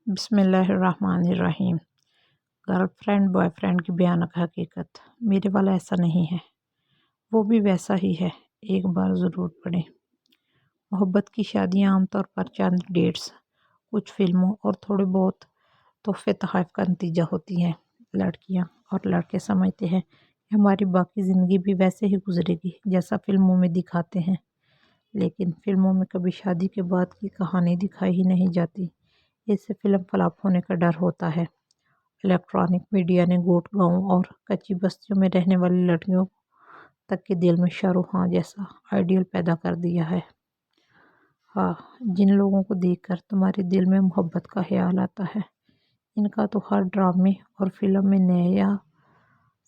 बिस्मिल्लाहिर्रहमानिर्रहीम। Girlfriend boyfriend की भयानक हकीकत। मेरे वाला ऐसा नहीं है, वो भी वैसा ही है। एक बार ज़रूर पढ़ें। मोहब्बत की शादियाँ आमतौर पर चंद डेट्स, कुछ फिल्मों और थोड़े बहुत तोहफे तोहफ़ का नतीजा होती हैं। लड़कियाँ और लड़के समझते हैं कि हमारी बाकी ज़िंदगी भी वैसे ही गुजरेगी जैसा फिल्मों में दिखाते हैं, लेकिन फिल्मों में कभी शादी के बाद की कहानी दिखाई ही नहीं जाती। इससे फिल्म फ्लॉप होने का डर होता है। इलेक्ट्रॉनिक मीडिया ने गोट गांवों और कच्ची बस्तियों में रहने वाली लड़कियों तक के दिल में शाहरुख खान जैसा आइडियल पैदा कर दिया है। हाँ, जिन लोगों को देखकर तुम्हारे दिल में मोहब्बत का ख्याल आता है, इनका तो हर ड्रामे और फिल्म में नया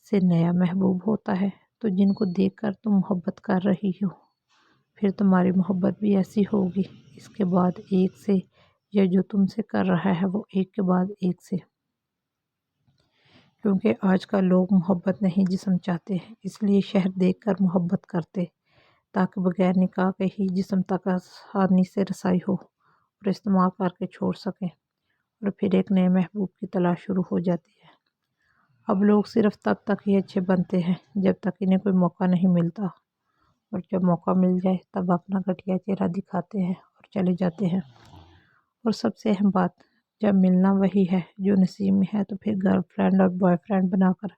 से नया महबूब होता है। तो जिनको देखकर तुम मोहब्बत कर रही हो, फिर तुम्हारी मोहब्बत भी ऐसी होगी, इसके बाद एक से, या जो तुमसे कर रहा है वो एक के बाद एक से। क्योंकि आजकल लोग मोहब्बत नहीं जिस्म चाहते, इसलिए शहर देखकर मोहब्बत करते, ताकि बगैर निकाह के ही जिस्म तक आसानी से रसाई हो और इस्तेमाल करके छोड़ सकें, और फिर एक नए महबूब की तलाश शुरू हो जाती है। अब लोग सिर्फ तब तक ही अच्छे बनते हैं जब तक इन्हें कोई मौका नहीं मिलता, और जब मौका मिल जाए तब अपना घटिया चेहरा दिखाते हैं और चले जाते हैं। और सबसे अहम बात, जब मिलना वही है जो नसीब में है, तो फिर गर्लफ्रेंड और बॉयफ्रेंड बनाकर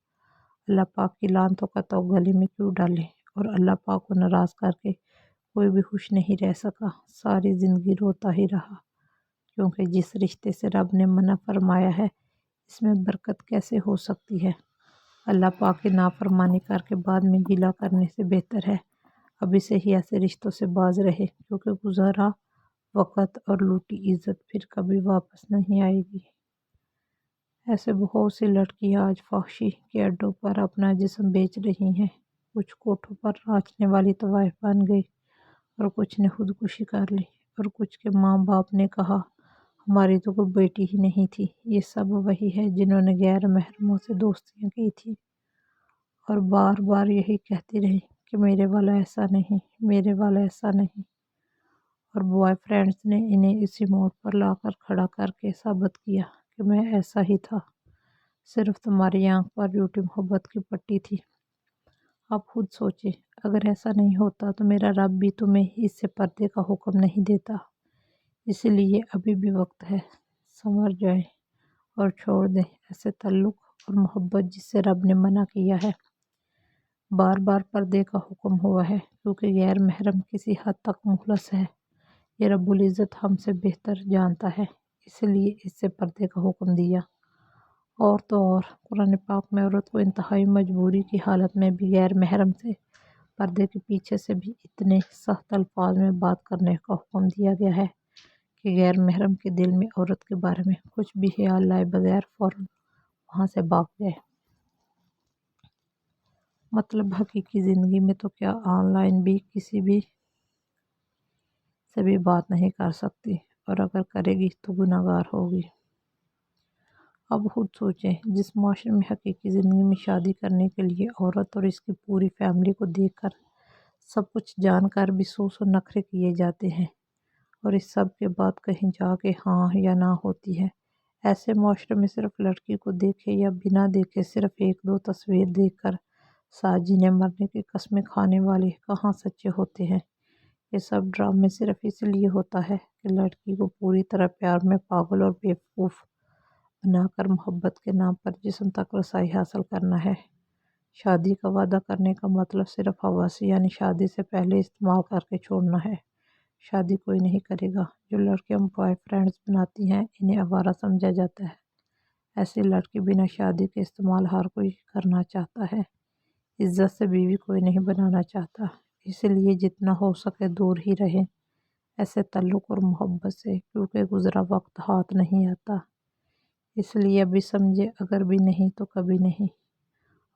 अल्लाह पाक की लानतों का तो गले में क्यों डालें। और अल्लाह पाक को नाराज़ करके कोई भी खुश नहीं रह सका, सारी ज़िंदगी रोता ही रहा, क्योंकि जिस रिश्ते से रब ने मना फरमाया है, इसमें बरकत कैसे हो सकती है। अल्लाह पाक की नाफरमानी करके बाद में गिला करने से बेहतर है अभी से ही ऐसे रिश्तों से बाज रहे, क्योंकि गुजारा वक़्त और लूटी इज़्ज़त फिर कभी वापस नहीं आएगी। ऐसे बहुत सी लड़कियां आज फहशी के अड्डों पर अपना जिस्म बेच रही हैं। कुछ कोठों पर नाचने वाली तवाइफ बन गई, और कुछ ने खुदकुशी कर ली, और कुछ के माँ बाप ने कहा हमारी तो कोई बेटी ही नहीं थी। ये सब वही है जिन्होंने गैर महरमों से दोस्तियाँ की थी और बार बार यही कहती रही कि मेरे वाला ऐसा नहीं, मेरे वाला ऐसा नहीं। और बॉयफ्रेंड्स ने इन्हें इसी मोड़ पर लाकर खड़ा करके साबित किया कि मैं ऐसा ही था, सिर्फ तुम्हारी आंख पर झूठी मोहब्बत की पट्टी थी। आप खुद सोचे, अगर ऐसा नहीं होता तो मेरा रब भी तुम्हें इससे पर्दे का हुक्म नहीं देता। इसलिए अभी भी वक्त है, संवर जाए और छोड़ दें ऐसे ताल्लुक़ और मोहब्बत जिससे रब ने मना किया है। बार बार पर्दे का हुक्म हुआ है क्योंकि गैर महरम किसी हद तक मुखलस है। ये रब्बुल इज़्ज़त हमसे बेहतर जानता है, इसलिए इससे पर्दे का हुक्म दिया। और तो और कुरान पाक में औरत को इंतहाई मजबूरी की हालत में भी गैर महरम से पर्दे के पीछे से भी इतने सख्त अल्फाज में बात करने का हुक्म दिया गया है कि गैर महरम के दिल में औरत के बारे में कुछ भी ख्याल लाए बगैर फ़ौरन वहाँ से भाग जाए। मतलब हकीकी ज़िंदगी में तो क्या, ऑनलाइन भी किसी भी से भी बात नहीं कर सकती, और अगर करेगी तो गुनहगार होगी। अब खुद सोचें, जिस माशरे में हकीकी ज़िंदगी में शादी करने के लिए औरत और इसकी पूरी फैमिली को देखकर सब कुछ जानकर भी सौ सौ नखरे किए जाते हैं, और इस सब के बाद कहीं जाके हाँ या ना होती है। ऐसे माशरे में सिर्फ लड़की को देखे या बिना देखे सिर्फ एक दो तस्वीर देखकर साथ जीने मरने की कस्में खाने वाले कहाँ सच्चे होते हैं। ये सब ड्रामे सिर्फ इसलिए होता है कि लड़की को पूरी तरह प्यार में पागल और बेवकूफ़ बनाकर मोहब्बत के नाम पर जिस्म तक रसाई हासिल करना है। शादी का वादा करने का मतलब सिर्फ हवासी यानी शादी से पहले इस्तेमाल करके छोड़ना है। शादी कोई नहीं करेगा। जो लड़कियां बॉयफ्रेंड्स बनाती हैं, इन्हें आवारा समझा जाता है। ऐसी लड़की बिना शादी के इस्तेमाल हर कोई करना चाहता है। इज्जत से बीवी कोई नहीं बनाना चाहता, इसलिए जितना हो सके दूर ही रहें ऐसे ताल्लुक़ और मोहब्बत से, क्योंकि गुज़रा वक्त हाथ नहीं आता। इसलिए अभी समझे, अगर भी नहीं तो कभी नहीं।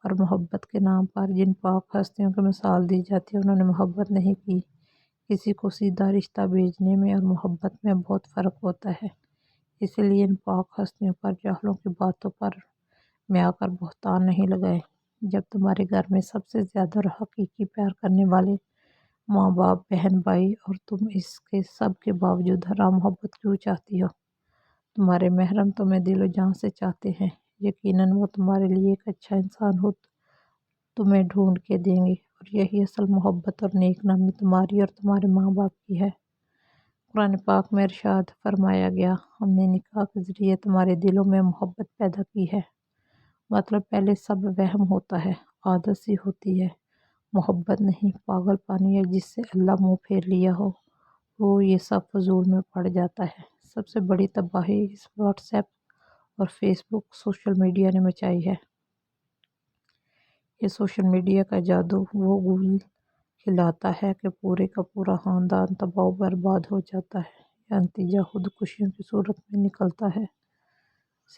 और मोहब्बत के नाम पर जिन पाक हस्तियों की मिसाल दी जाती है, उन्होंने मोहब्बत नहीं की। किसी को सीधा रिश्ता भेजने में और मोहब्बत में बहुत फ़र्क होता है। इसलिए इन पाक हस्तियों पर जाहलों की बातों पर में आकर बहतान नहीं लगाए। जब तुम्हारे घर में सबसे ज़्यादा और हकीकी प्यार करने वाले माँ बाप, बहन भाई, और तुम इसके सब के बावजूद हराम मोहब्बत क्यों चाहती हो? تمہارے محرم تمہیں دل و جان سے چاہتے ہیں، یقیناً وہ تمہارے لیے ایک اچھا انسان ہو تمہیں ڈھونڈ کے دیں گے، اور یہی اصل محبت اور نیک نامی تمہاری اور تمہارے ماں باپ کی ہے۔ قرآن پاک میں ارشاد فرمایا گیا، ہم نے نکاح کے ذریعے تمہارے دلوں میں محبت پیدا کی ہے۔ مطلب پہلے سب وہم ہوتا ہے، عادت سی ہوتی ہے، محبت نہیں، پاگل پانی ہے جس سے اللہ منہ پھیر لیا ہو، وہ یہ سب فضول میں پڑ جاتا ہے۔ سب سے بڑی تباہی اس واٹس ایپ اور فیس بک سوشل میڈیا نے مچائی ہے۔ یہ سوشل میڈیا کا جادو وہ گول کھلاتا ہے کہ پورے کا پورا خاندان تباہ و برباد ہو جاتا ہے یا نتیجہ خودکشیوں کی صورت میں نکلتا ہے۔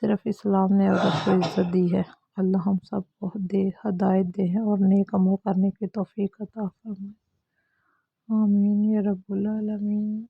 صرف اسلام نے عورت کو عزت دی ہے۔ اللہ ہم سب کو ہدایت دے اور نیک عمل کرنے کی توفیق عطا فرمائے۔ آمین یا رب العالمین۔